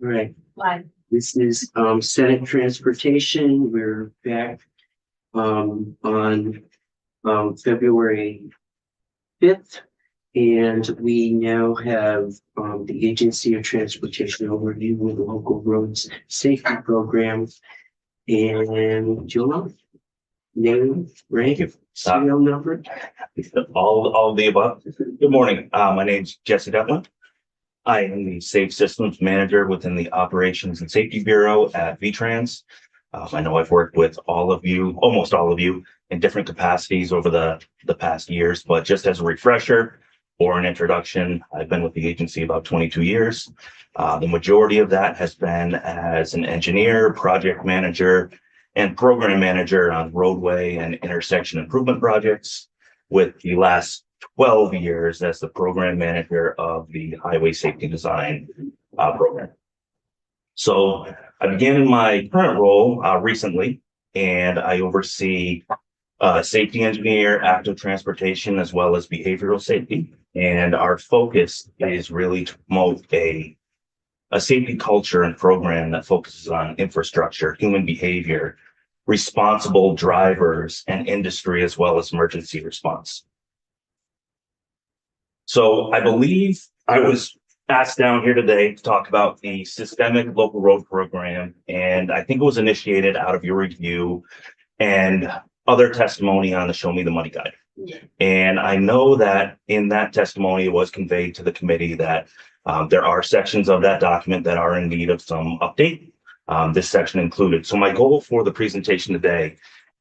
Right. Why? This is Senate Transportation. We're back on February 5th. And we now have the Agency of Transportation overview with the local roads safety program. And Joel, name, rank, serial number. All of the above. Good morning. My name's Jesse Dutlin. I am the Safe Systems Manager within the Operations and Safety Bureau at VTrans. I know I've worked with all of you, almost all of you, in different capacities over the past years, but just as a refresher or an introduction, I've been with the agency about 22 years. The majority of that has been as an engineer, project manager, and program manager on roadway and intersection improvement projects, with the last 12 years as the program manager of the highway safety design program. So I began in my current role recently, and I oversee safety engineer, active transportation, as well as behavioral safety. And our focus is really to promote a safety culture and program that focuses on infrastructure, human behavior, responsible drivers, and industry, as well as emergency response. So I believe I was asked down here today to talk about the Systemic Local Road Program, and I think it was initiated out of your review and other testimony on the Show Me the Money Guide. And I know that in that testimony, it was conveyed to the committee that there are sections of that document that are in need of some update. This section included. So my goal for the presentation today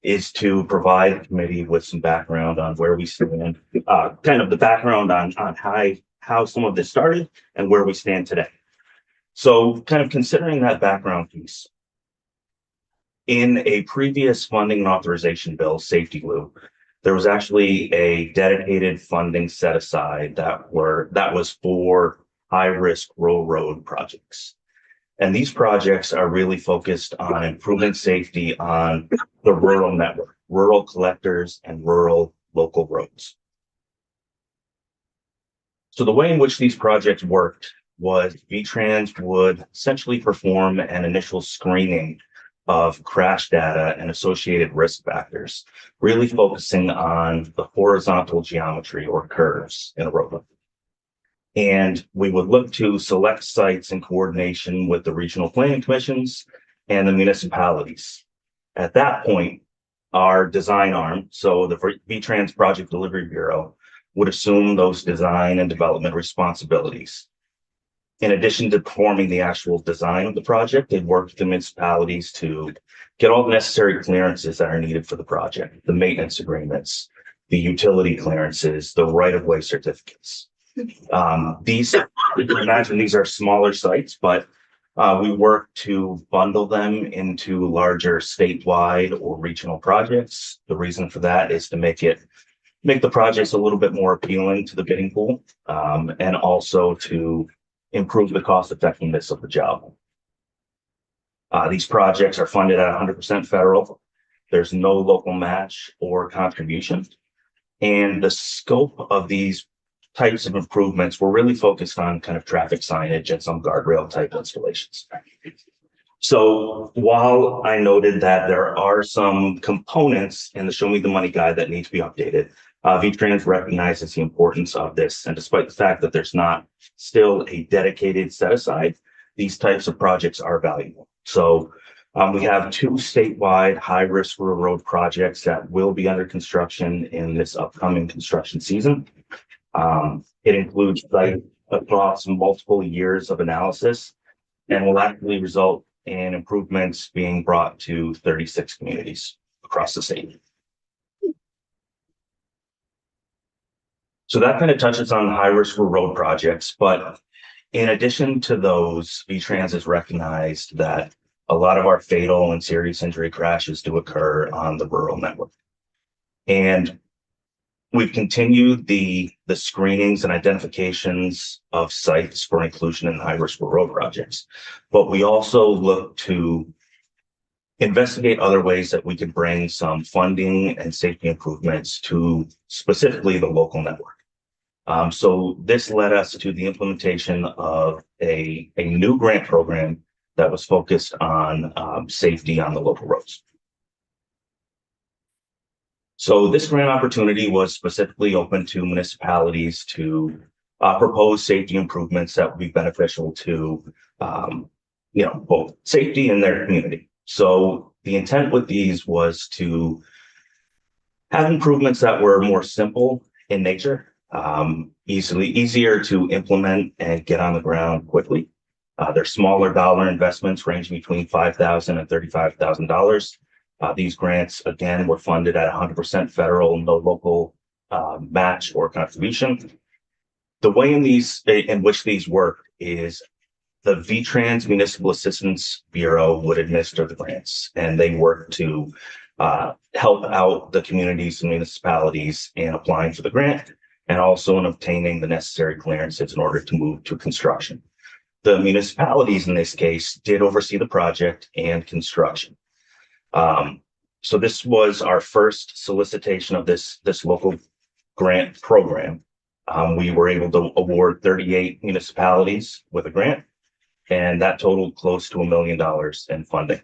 is to provide the committee with some background on where we stand, kind of the background on how some of this started and where we stand today. So kind of considering that background piece, in a previous funding and authorization bill, Safety Lou, there was actually a dedicated funding set aside that was for high-risk rural road projects. And these projects are really focused on improving safety on the rural network, rural collectors, and rural local roads. So the way in which these projects worked was VTrans would essentially perform an initial screening of crash data and associated risk factors, really focusing on the horizontal geometry or curves in a roadway. And we would look to select sites in coordination with the regional planning commissions and the municipalities. At that point, our design arm, so the VTrans Project Delivery Bureau, would assume those design and development responsibilities. In addition to performing the actual design of the project, they'd work with the municipalities to get all the necessary clearances that are needed for the project, the maintenance agreements, the utility clearances, the right-of-way certificates. These, you can imagine these are smaller sites, but we work to bundle them into larger statewide or regional projects. The reason for that is to make the projects a little bit more appealing to the bidding pool, and also to improve the cost effectiveness of the job. These projects are funded at 100% federal. There's no local match or contribution. And the scope of these types of improvements were really focused on kind of traffic signage and some guardrail type installations. So while I noted that there are some components in the Show Me the Money Guide that need to be updated, VTrans recognizes the importance of this. And despite the fact that there's not still a dedicated set aside, these types of projects are valuable. So we have two statewide high-risk rural road projects that will be under construction in this upcoming construction season. It includes sites across multiple years of analysis and will actually result in improvements being brought to 36 communities across the state. So that kind of touches on high-risk road projects, but in addition to those, VTrans has recognized that a lot of our fatal and serious injury crashes do occur on the rural network. And we've continued the screenings and identifications of sites for inclusion in high-risk road projects, but we also look to investigate other ways that we could bring some funding and safety improvements to specifically the local network. So this led us to the implementation of a new grant program that was focused on safety on the local roads. So this grant opportunity was specifically open to municipalities to propose safety improvements that would be beneficial to, both safety and their community. So the intent with these was to have improvements that were more simple in nature, easier to implement and get on the ground quickly. They're smaller dollar investments ranging between $5,000 and $35,000. These grants, again, were funded at 100% federal, no local match or contribution. The way in which these work is the VTrans Municipal Assistance Bureau would administer the grants, and they work to help out the communities and municipalities in applying for the grant and also in obtaining the necessary clearances in order to move to construction. The municipalities in this case did oversee the project and construction. So this was our first solicitation of this local grant program. We were able to award 38 municipalities with a grant, and that totaled close to $1 million in funding.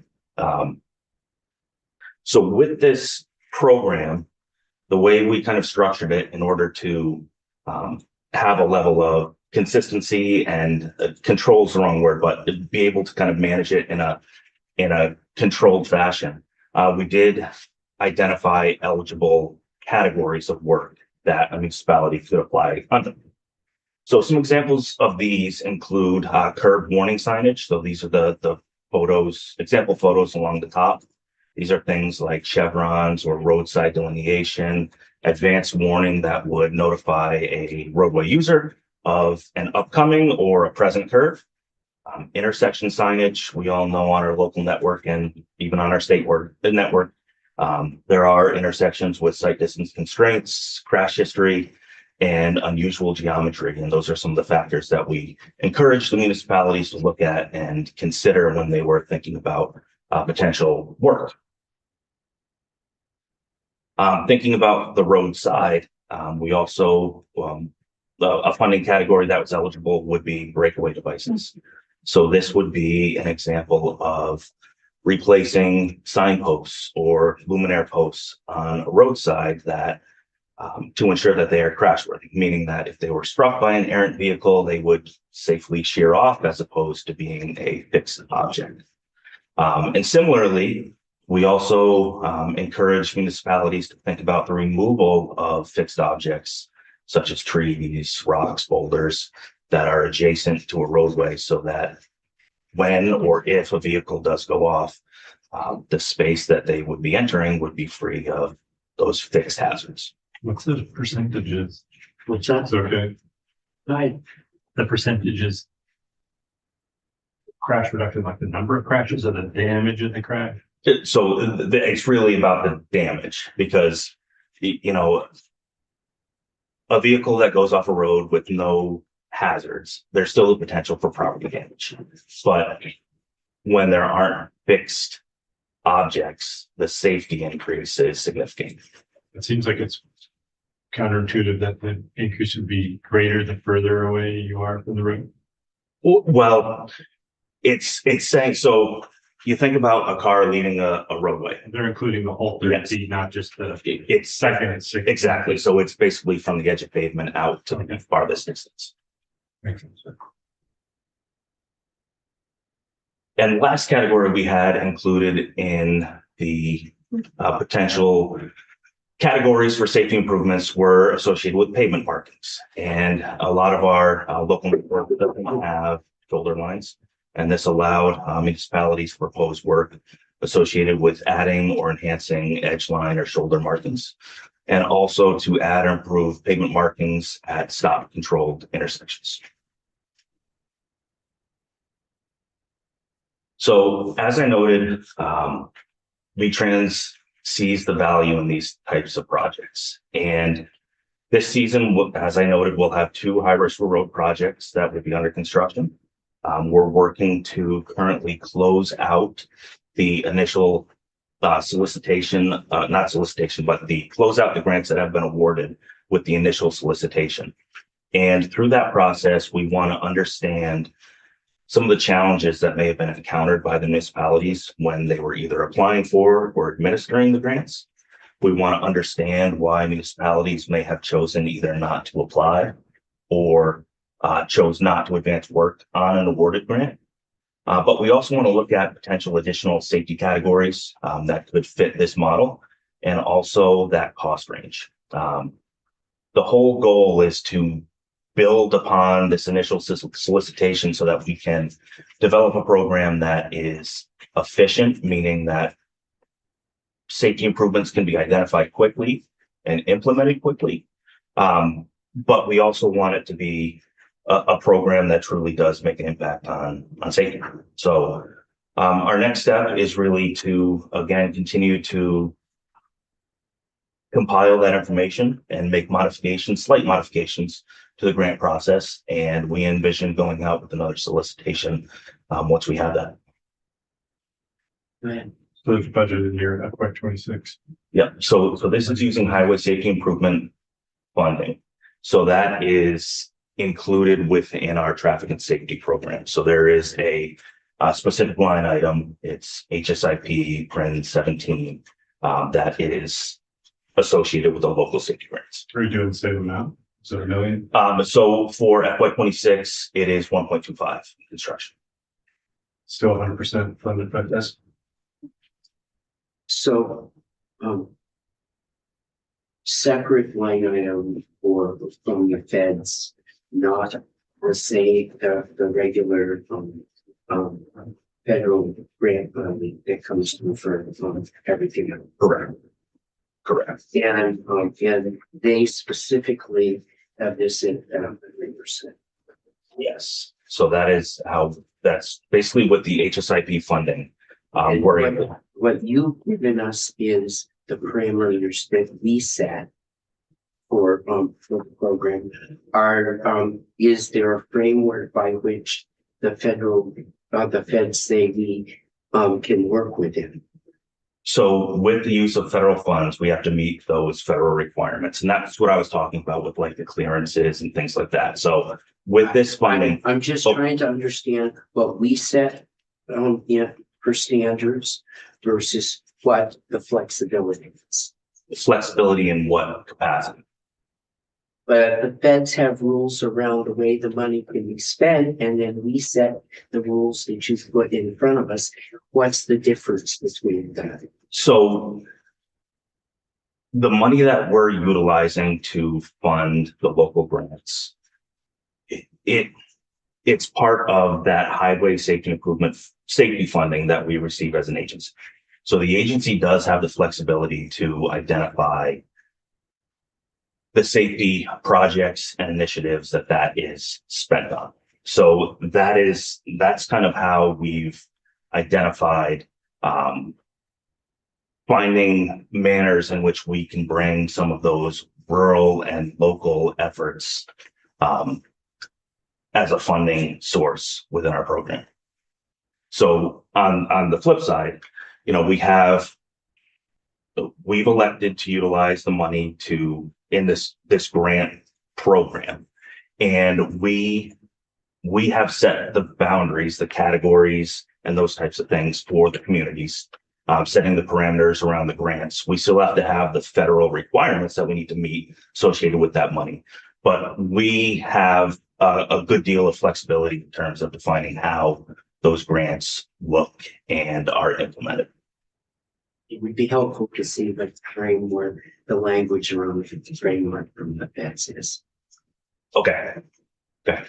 So with this program, the way we kind of structured it in order to have a level of consistency and control is the wrong word, but be able to kind of manage it in a controlled fashion. We did identify eligible categories of work that a municipality could apply under. So some examples of these include curb warning signage. So these are the photos, example photos along the top. These are things like chevrons or roadside delineation, advanced warning that would notify a roadway user of an upcoming or a present curve. Intersection signage, we all know on our local network and even on our state network, there are intersections with sight distance constraints, crash history, and unusual geometry. And those are some of the factors that we encourage the municipalities to look at and consider when they were thinking about potential work. Thinking about the roadside, we also, a funding category that was eligible would be breakaway devices. So this would be an example of replacing signposts or luminaire posts on a roadside that to ensure that they are crash worthy, meaning that if they were struck by an errant vehicle, they would safely shear off as opposed to being a fixed object. And similarly, we also encourage municipalities to think about the removal of fixed objects, such as trees, rocks, boulders that are adjacent to a roadway, so that when or if a vehicle does go off, the space that they would be entering would be free of those fixed hazards. What's the percentages? What's that? It's okay. Right. The percentages. Crash reduction, like the number of crashes or the damage in the crash? So it's really about the damage, because, a vehicle that goes off a road with no hazards, there's still a potential for property damage. But when there aren't fixed objects, the safety increase is significant. It seems like it's counterintuitive that the increase would be greater the further away you are from the road. Well, it's saying, so you think about a car leaving a roadway. They're including the whole 30 Yes. feet, not just the It's second and sixth. exactly. So it's basically from the edge of pavement out to the farthest distance. Makes sense. And last category we had included in the potential categories for safety improvements were associated with pavement markings. And a lot of our local network doesn't have shoulder lines. And this allowed municipalities to propose work associated with adding or enhancing edge line or shoulder markings, and also to add or improve pavement markings at stop controlled intersections. So as I noted, VTrans sees the value in these types of projects. And this season, as I noted, we'll have 2 high-risk road projects that will be under construction. We're working to currently close out the initial solicitation, not solicitation, but close out the grants that have been awarded with the initial solicitation. And through that process, we want to understand some of the challenges that may have been encountered by the municipalities when they were either applying for or administering the grants. We want to understand why municipalities may have chosen either not to apply or chose not to advance work on an awarded grant. But we also want to look at potential additional safety categories that could fit this model, and also that cost range. The whole goal is to build upon this initial solicitation so that we can develop a program that is efficient, meaning that safety improvements can be identified quickly and implemented quickly. But we also want it to be a program that truly does make an impact on safety. So our next step is really to, again, continue to compile that information and make modifications, slight modifications to the grant process. And we envision going out with another solicitation once we have that. Right. So it's budgeted here at FY 26. Yep. So this is using highway safety improvement funding. So that is included within our traffic and safety program. So there is a specific line item. It's HSIP PRIN 17 that is associated with the local safety grants. Are you doing the same amount? Is it $1 million? So for FY 26, it is 1.25 construction. Still 100% funded by this? So, separate line item from the feds, not the same, the regular, federal grant money that comes through for everything. Correct. And they specifically have this at 3%. Yes. So that's basically what the HSIP funding And we're able. what you've given us is the parameters that we set for the program. Is there a framework by which the feds say we can work within? So with the use of federal funds, we have to meet those federal requirements. And that's what I was talking about with like the clearances and things like that. So with this funding, I'm just trying to understand what we set for standards versus what the flexibility is. flexibility in what capacity? But the feds have rules around the way the money can be spent, and then we set the rules that you put in front of us. What's the difference between that? So the money that we're utilizing to fund the local grants, it's part of that highway safety improvement safety funding that we receive as an agency. So the agency does have the flexibility to identify the safety projects and initiatives that is spent on. So that's kind of how we've identified finding manners in which we can bring some of those rural and local efforts as a funding source within our program. So on the flip side, we've elected to utilize the money in this grant program, and we have set the boundaries, the categories, and those types of things for the communities, setting the parameters around the grants. We still have to have the federal requirements that we need to meet associated with that money, but we have a good deal of flexibility in terms of defining how those grants look and are implemented. It would be helpful to see the framework, the language around the framework from the feds is. Okay,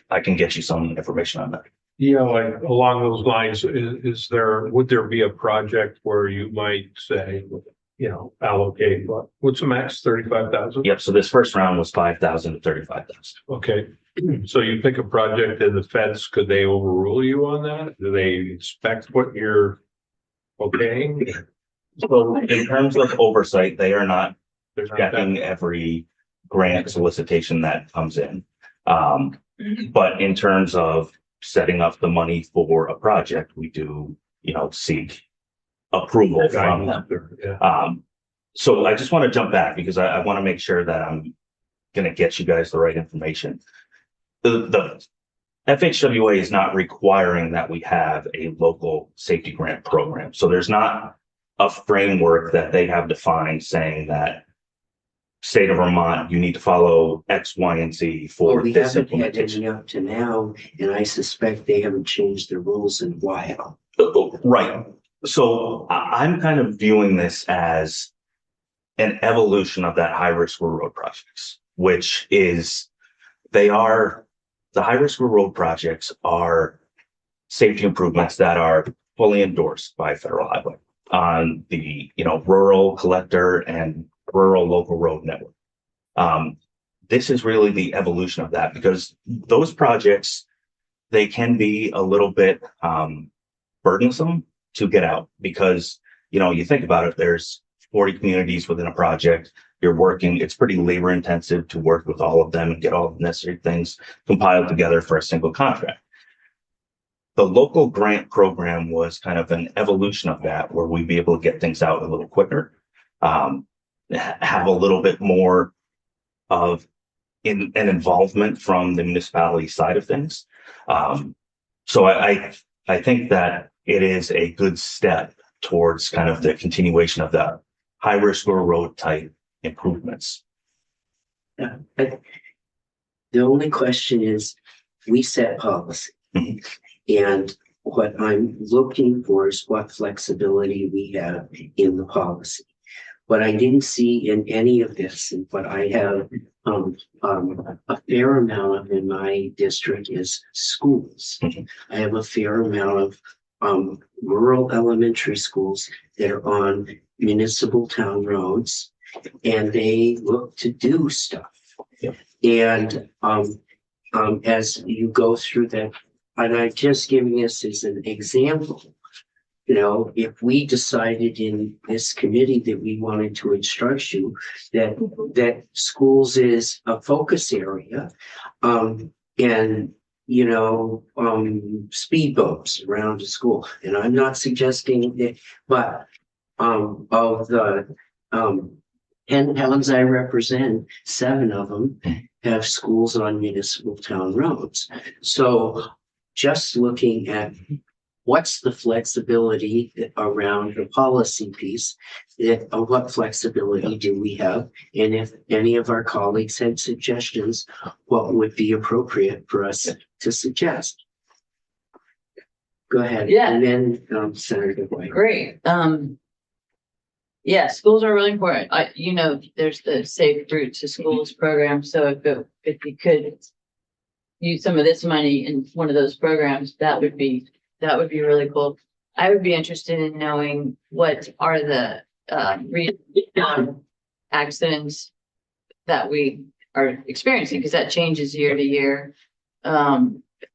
I can get you some information on that. Yeah, like along those lines, would there be a project where you might say, allocate, what's the max, 35,000? Yep. So this first round was 5,000 to 35,000. Okay, so you pick a project and the feds, could they overrule you on that? Do they inspect what you're okaying? So in terms of oversight, they are not They're not checking every grant solicitation that comes in. But in terms of setting up the money for a project, we do, seek approval from them. Yeah. So I just want to jump back because I want to make sure that I'm going to get you guys the right information. the FHWA is not requiring that we have a local safety grant program. So there's not a framework that they have defined saying that state of Vermont, you need to follow X, Y, and Z Well, for we this haven't had implementation. any up to now, and I suspect they haven't changed their rules in a while. Right. So I'm kind of viewing this as an evolution of that high risk road projects, which is the high risk road projects are safety improvements that are fully endorsed by federal highway on the, rural collector and rural local road network. This is really the evolution of that because those projects, they can be a little bit burdensome to get out because, you think about it, there's 40 communities within a project. You're working, it's pretty labor intensive to work with all of them and get all the necessary things compiled together for a single contract. The local grant program was kind of an evolution of that, where we'd be able to get things out a little quicker, have a little bit more of an involvement from the municipality side of things. So I think that it is a good step towards kind of the continuation of the high risk road type improvements. Yeah. The only question is, we set policy. Mhm. And what I'm looking for is what flexibility we have in the policy. What I didn't see in any of this, and what I have a fair amount of in my district is schools. Mhm. I have a fair amount of rural elementary schools that are on municipal town roads, and they look to do stuff. Yep. And as you go through that, and I'm just giving this as an example, if we decided in this committee that we wanted to instruct you that schools is a focus area, and speed bumps around the school, and I'm not suggesting that, but of the 10 towns I represent, 7 of them have schools on municipal town roads. So just looking at what's the flexibility around the policy piece, what flexibility do we have? And if any of our colleagues had suggestions, what would be appropriate for us to suggest? Go ahead. Yeah. And then Senator White. Great. Yeah, schools are really important. There's the Safe Route to Schools program. So if you could use some of this money in one of those programs, that would be really cool. I would be interested in knowing what are the accidents that we are experiencing, because that changes year to year.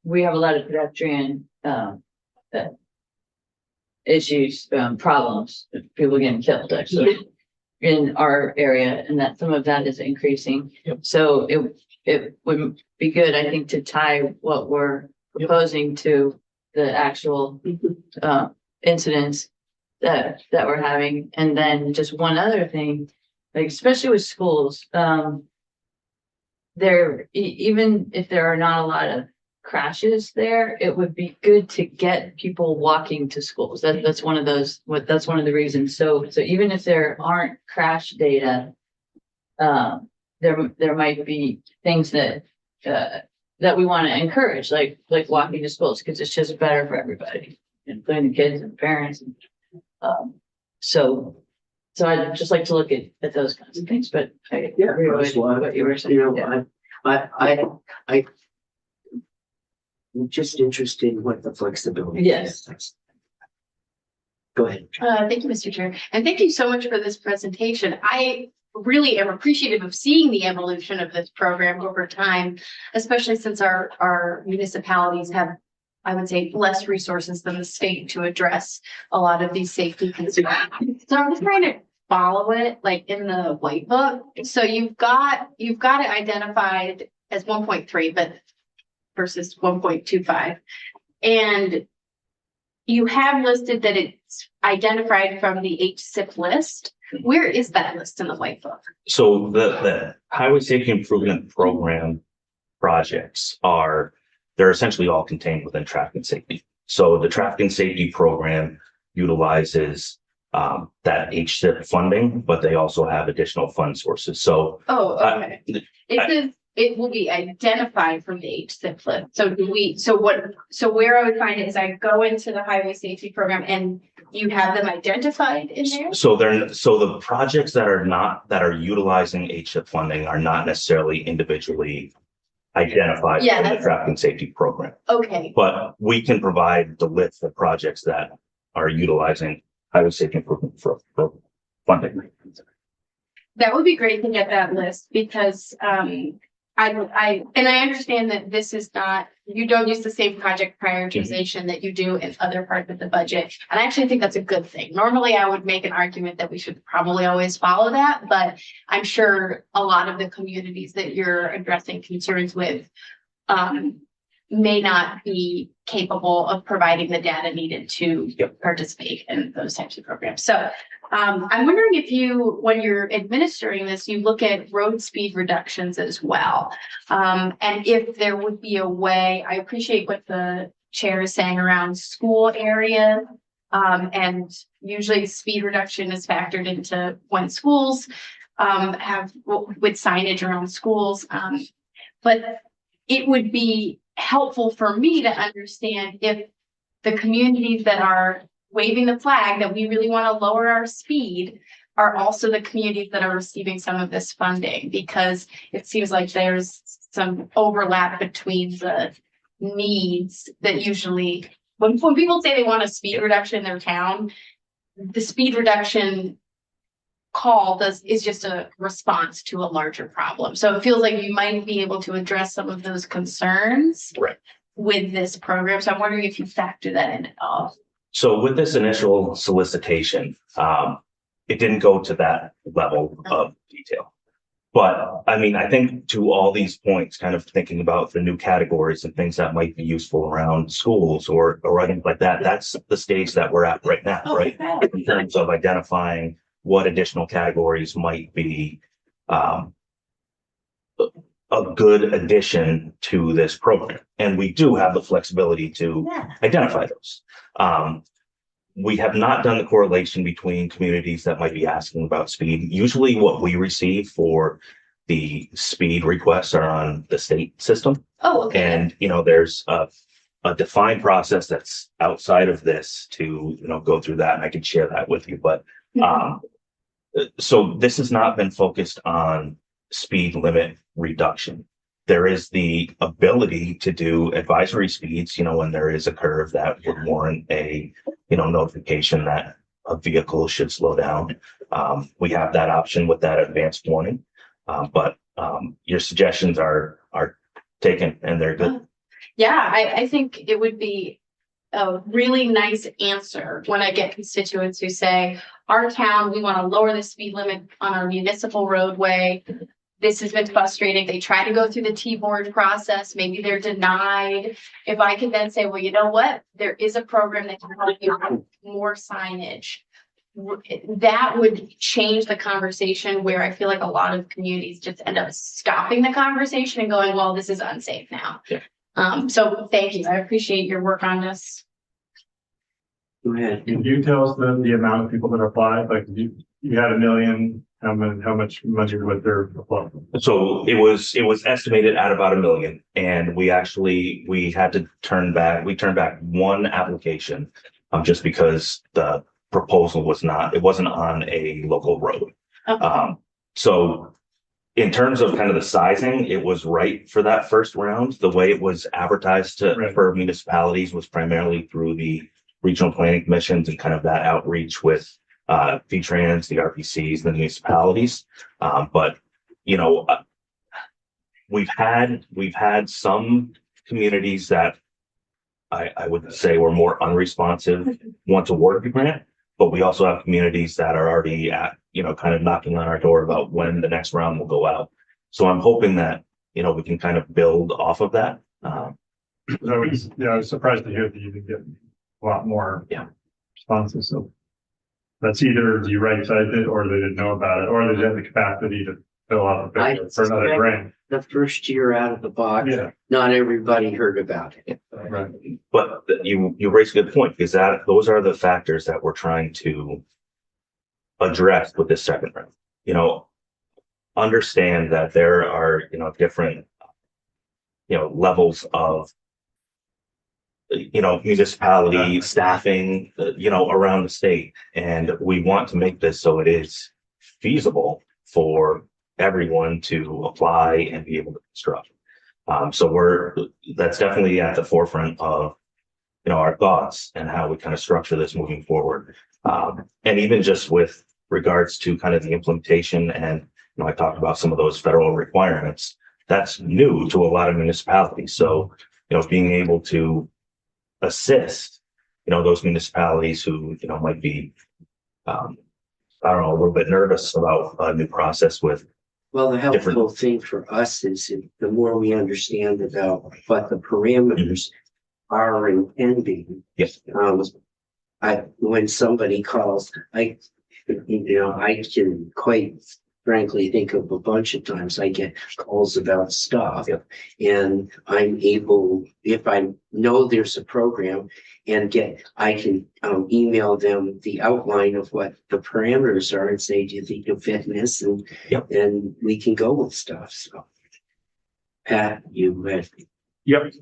We have a lot of pedestrian issues, problems, people getting killed actually in our area, and that some of that is increasing. Yep. So it would be good, I think, to tie what we're proposing to the actual incidents that we're having. And then just one other thing, like especially with schools, even if there are not a lot of crashes there, it would be good to get people walking to schools. That's one of the reasons. So even if there aren't crash data, there might be things that we want to encourage, like walking to schools, because it's just better for everybody, including the kids and parents. So I'd just like to look at those kinds of things. But I agree with what you were saying. I'm just interested in what the flexibility Yes. is. Go ahead. Thank you, Mr. Chair. And thank you so much for this presentation. I really am appreciative of seeing the evolution of this program over time, especially since our municipalities have, I would say, less resources than the state to address a lot of these safety concerns. So I'm just trying to follow it like in the white book. So you've got it identified as 1.3, but versus 1.25. And you have listed that it's identified from the HSIP list. Where is that list in the white book? So the Highway Safety Improvement Program projects they're essentially all contained within traffic and safety. So the traffic and safety program utilizes that HSIP funding, but they also have additional fund sources. So Oh, okay. I- It says it will be identified from the HSIP list. So where I would find it is I go into the highway safety program and you have them identified in there? so the projects that are utilizing HSIP funding are not necessarily individually identified Yeah, in the that's- traffic and safety program. Okay, But we can provide the list of projects that are utilizing highway safety improvement for funding. that would be great to get that list because I understand that this is not, you don't use the same project prioritization that you do in other parts of the budget. And I actually think that's a good thing. Normally, I would make an argument that we should probably always follow that, but I'm sure a lot of the communities that you're addressing concerns with may not be capable of providing the data needed to participate in those types of programs. So I'm wondering if when you're administering this, you look at road speed reductions as well. And if there would be a way, I appreciate what the chair is saying around school area. And usually speed reduction is factored into when schools have with signage around schools. But it would be helpful for me to understand if the communities that are waving the flag that we really want to lower our speed are also the communities that are receiving some of this funding, because it seems like there's some overlap between the needs that usually, when people say they want a speed reduction in their town, the speed reduction call is just a response to a larger problem. So it feels like you might be able to address some of those concerns Right. with this program. So I'm wondering if you factor that in at all. So with this initial solicitation, it didn't go to that level of detail. But I mean, I think to all these points, kind of thinking about the new categories and things that might be useful around schools or things like that, that's the stage that we're at right now, right? In terms of identifying what additional categories might be a good addition to this program. And we do have the flexibility to identify those. We have not done the correlation between communities that might be asking about speed. Usually what we receive for the speed requests are on the state system. Oh, okay. And, there's a defined process that's outside of this to, go through that. And I can share that with you. But so this has not been focused on speed limit reduction. There is the ability to do advisory speeds, when there is a curve that would warrant a, notification that a vehicle should slow down. We have that option with that advanced warning. But your suggestions are taken and they're good. Yeah, I think it would be a really nice answer when I get constituents who say, our town, we want to lower the speed limit on our municipal roadway. This has been frustrating. They try to go through the T-board process. Maybe they're denied. If I could then say, well, you know what? There is a program that can help you with more signage. That would change the conversation, where I feel like a lot of communities just end up stopping the conversation and going, well, this is unsafe now. Yeah. So thank you. I appreciate your work on this. Go ahead. Can you tell us the amount of people that applied? Like you had 1 million, how much money was there? So it was estimated at about 1 million, and we had to turn back one application, just because the proposal wasn't on a local road. Okay. So in terms of kind of the sizing, it was right for that first round. The way it was advertised for municipalities was primarily through the regional planning commissions and kind of that outreach with VTrans, the RPCs, the municipalities. But we've had some communities that I would say were more unresponsive, want to award the grant, but we also have communities that are already at, kind of knocking on our door about when the next round will go out. So I'm hoping that, we can kind of build off of that. I was surprised to hear that you didn't get a lot more responses. So that's either you right-sized it, or they didn't know about it, or they didn't have the capacity to fill out a paper for another grant. the first year out of the box, Yeah. not everybody heard about it. Right. But you raise a good point, because those are the factors that we're trying to address with this second round. You know, understand that there are, different, levels of, municipality staffing, around the state. And we want to make this so it is feasible for everyone to apply and be able to construct. So that's definitely at the forefront of, our thoughts and how we kind of structure this moving forward. And even just with regards to kind of the implementation, and, I talked about some of those federal requirements, that's new to a lot of municipalities. So, being able to assist, those municipalities who, might be, I don't know, a little bit nervous about a new process with. Well, the helpful thing for us is the more we understand about what the parameters are and can be. Yes. When somebody calls, I can quite frankly think of a bunch of times I get calls about stuff. Yep. And I'm able, if I know there's a program I can email them the outline of what the parameters are and say, do you think you'll fit in this? And, Yep. and we can go with stuff. So Pat, you read. Yep,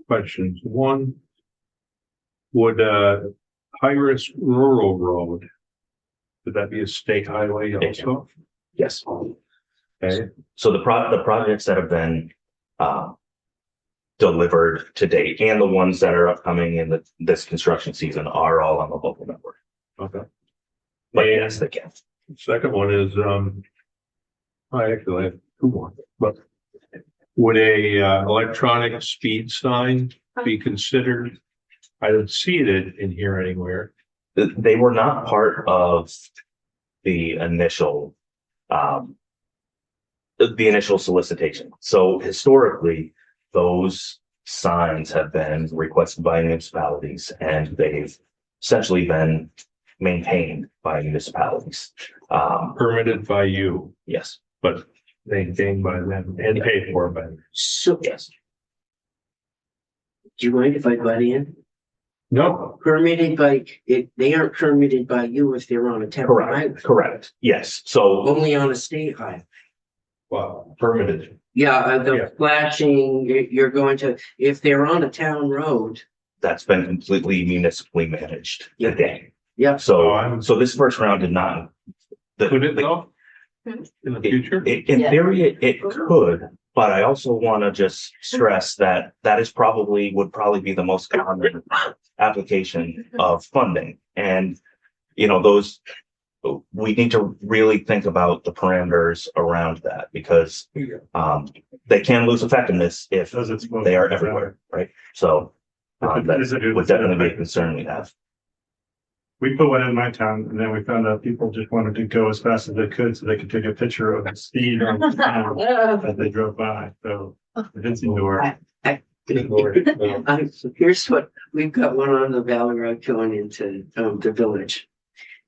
questions. One, would high-risk rural road, would that be a state highway also? Yes. Okay, So the projects that have been, delivered to date, and the ones that are upcoming in this construction season, are all on the local network. okay. But And- yes, they can. Second one is, I actually have two more, but would a electronic speed sign be considered? I don't see it in here anywhere. They were not part of the initial, solicitation. So historically, those signs have been requested by municipalities, and they've essentially been maintained by municipalities. Permitted by you, Yes. but maintained by them and paid for by them. So, Yes. do you mind if I butt in? No, Permitted by, they aren't permitted by you if they're on a town highway, Correct. Yes. So only on a state highway. well, permitted. Yeah, Yeah. the flashing, you're going to, if they're on a town road, that's been completely municipally managed Yeah. today. yeah, So this first round did not. Could it though? In the future? In Yeah. theory, it could, but I also want to just stress that would probably be the most common application of funding. And, we need to really think about the parameters around that, because they can lose effectiveness if Does it smoke? they are everywhere, right? So that Is it- would definitely be a concern we have. We put one in my town, and then we found out people just wanted to go as fast as they could so they could take a picture of the speed on the town as they drove by. So it didn't seem to work. Here's what, we've got one on the Valley Road going into the village.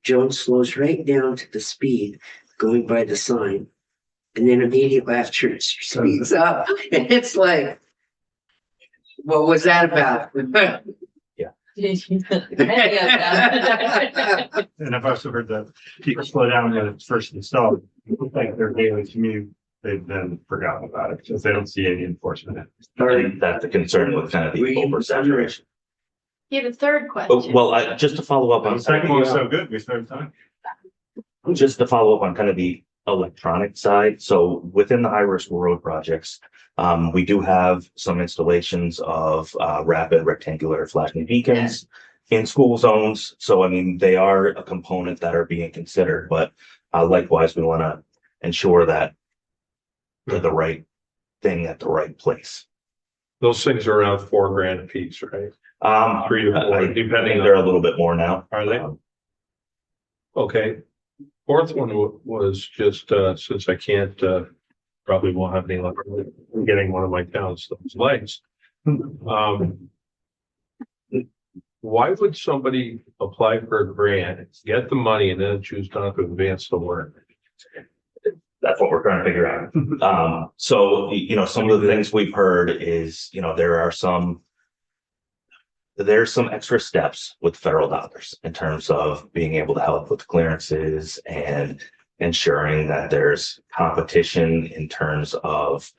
Joan slows right down to the speed going by the sign. And then immediately after it speeds up, and it's like, what was that about? And I've also heard that people slow down when it's first installed, like their daily commute, they've then forgotten about it because they don't see any enforcement. I think that's the concern with kind of the oversaturation. You have a third question. Well, just to follow up The on second one was so good, we started talking. just to follow up on kind of the electronic side. So within the high risk road projects, we do have some installations of rapid rectangular flashing beacons in school zones. So, I mean, they are a component that are being considered, but likewise, we want to ensure that they're the right thing at the right place. Those things are around $4,000 a piece, right? 3 to 4, I depending think they're a on, little bit more now. are they? Okay. Fourth one was just, since I can't, probably won't have any luck getting one of my towns those lights. Why would somebody apply for a grant, get the money, and then choose not to advance the work? That's what we're trying to figure out. So, you know, some of the things we've heard is, you know, there's some extra steps with federal dollars in terms of being able to help with clearances and ensuring that there's competition in terms of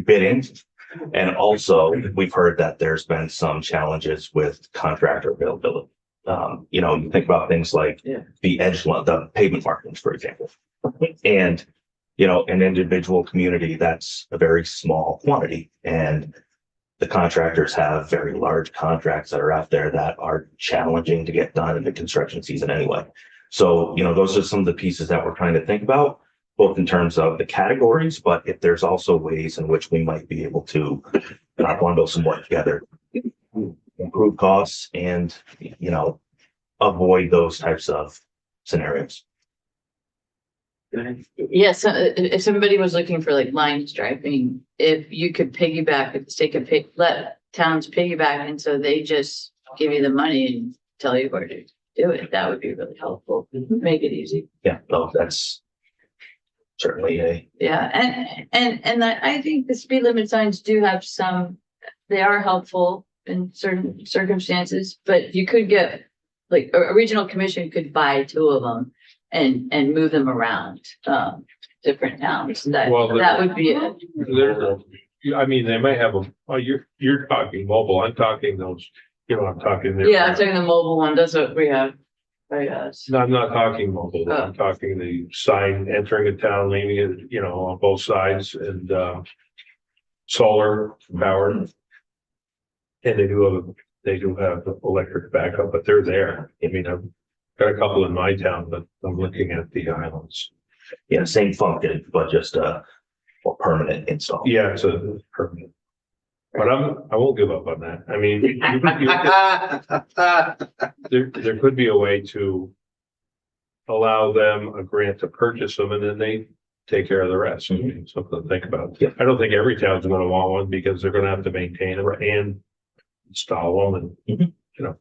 bidding. And also, we've heard that there's been some challenges with contractor availability. You know, you think about things like the the pavement markings, for example. And, you know, an individual community, that's a very small quantity. And the contractors have very large contracts that are out there that are challenging to get done in the construction season anyway. So, you know, those are some of the pieces that we're trying to think about, both in terms of the categories, but if there's also ways in which we might be able to bundle some work together, improve costs and, you know, avoid those types of scenarios. Go ahead. Yes, if somebody was looking for like line striping, if you could piggyback, if the state could let towns piggyback, and so they just give you the money and tell you where to do it, that would be really helpful. Make it easy. Yeah, no, that's certainly a, Yeah, and I think the speed limit signs do have some, they are helpful in certain circumstances, but you could get, like, a regional commission could buy 2 of them and move them around, different towns. That would be it. I mean, they may have them, oh, you're talking mobile, I'm talking those, you know, I'm talking. Yeah, I'm talking the mobile one. That's what we have by us. No, I'm not talking mobile, I'm talking the sign entering a town, leaving it, you know, on both sides and, solar powered. And they do have electric backup, but they're there. I mean, I've got a couple in my town, but I'm looking at the islands. yeah, same function, but just a permanent install. Yeah, it's a permanent. But I won't give up on that. I mean, there could be a way to allow them a grant to purchase them and then they take care of the rest. I mean, something to think about. Yeah. I don't think every town's gonna want one because they're gonna have to maintain them and install them and, you know,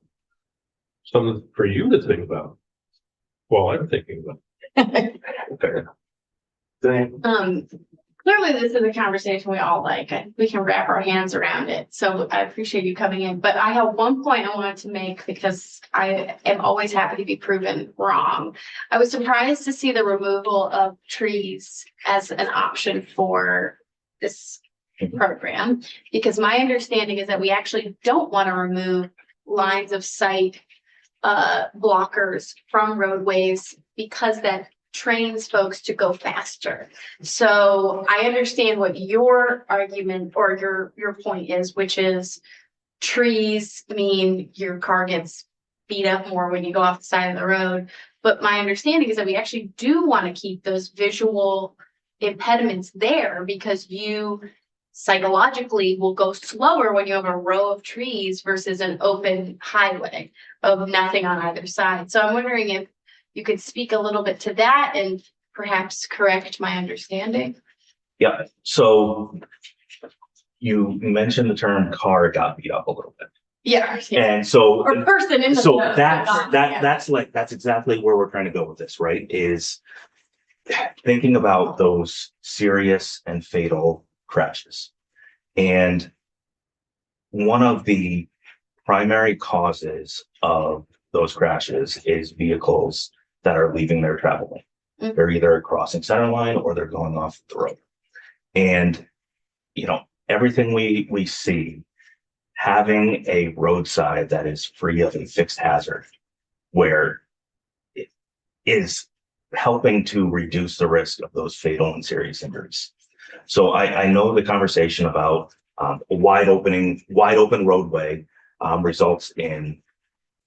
something for you to think about. Well, I'm thinking about. Okay. Go ahead. Clearly this is a conversation we all like, and we can wrap our hands around it. So I appreciate you coming in, but I have one point I wanted to make because I am always happy to be proven wrong. I was surprised to see the removal of trees as an option for this program, because my understanding is that we actually don't want to remove lines of sight blockers from roadways because that trains folks to go faster. So I understand what your argument or your point is, which is trees mean your car gets beat up more when you go off the side of the road. But my understanding is that we actually do want to keep those visual impediments there because you psychologically will go slower when you have a row of trees versus an open highway of nothing on either side. So I'm wondering if you could speak a little bit to that and perhaps correct my understanding. Yeah, so you mentioned the term car got beat up a little bit. Yeah. And so, Or person in the. so that's exactly where we're trying to go with this, right? Is thinking about those serious and fatal crashes. And one of the primary causes of those crashes is vehicles that are leaving their travel lane. Mhm. They're either crossing center line or they're going off the road. And, you know, everything we see, having a roadside that is free of a fixed hazard, where it is helping to reduce the risk of those fatal and serious injuries. So I know the conversation about a wide open roadway results in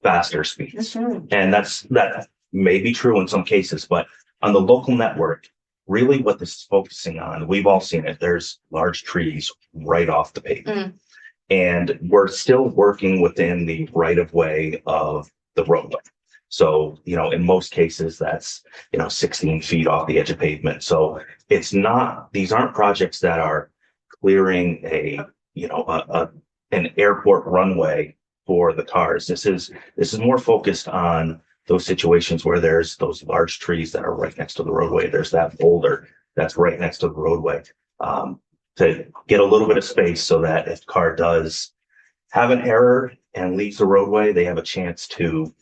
faster speeds. And that may be true in some cases, but on the local network, really what this is focusing on, we've all seen it, there's large trees right off the pavement. And we're still working within the right of way of the roadway. So, you know, in most cases, that's, 16 feet off the edge of pavement. So it's not, these aren't projects that are clearing an airport runway for the cars. This is more focused on those situations where there's those large trees that are right next to the roadway. There's that boulder that's right next to the roadway. To get a little bit of space so that if the car does have an error and leaves the roadway, they have a chance to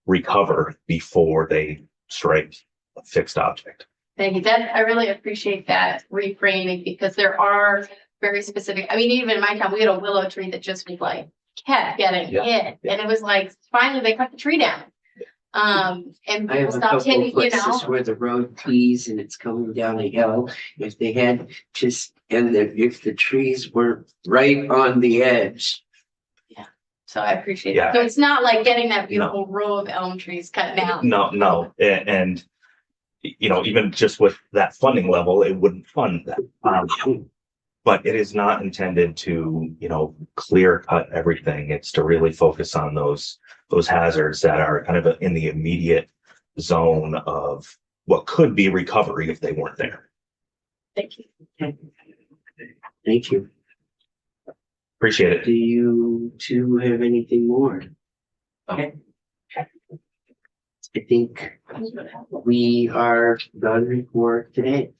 recover before they strike a fixed object. Thank you. That, I really appreciate that reframing because there are very specific, I mean, even in my town, we had a willow tree that just was like, kept getting Yeah. hit. And it was like, finally they cut the tree down. And I have people a stopped couple hitting, of you places know. where the road tees and it's coming down a hill. If they had just, if the trees were right on the edge. So I appreciate it. Yeah. So it's not like getting that beautiful row of elm trees cut down. No, and you know, even just with that funding level, it wouldn't fund that. But it is not intended to, you know, clear cut everything. It's to really focus on those hazards that are kind of in the immediate zone of what could be recovery if they weren't there. Thank you. Thank you. Appreciate it. Do you two have anything more? Okay. I think we are done for today.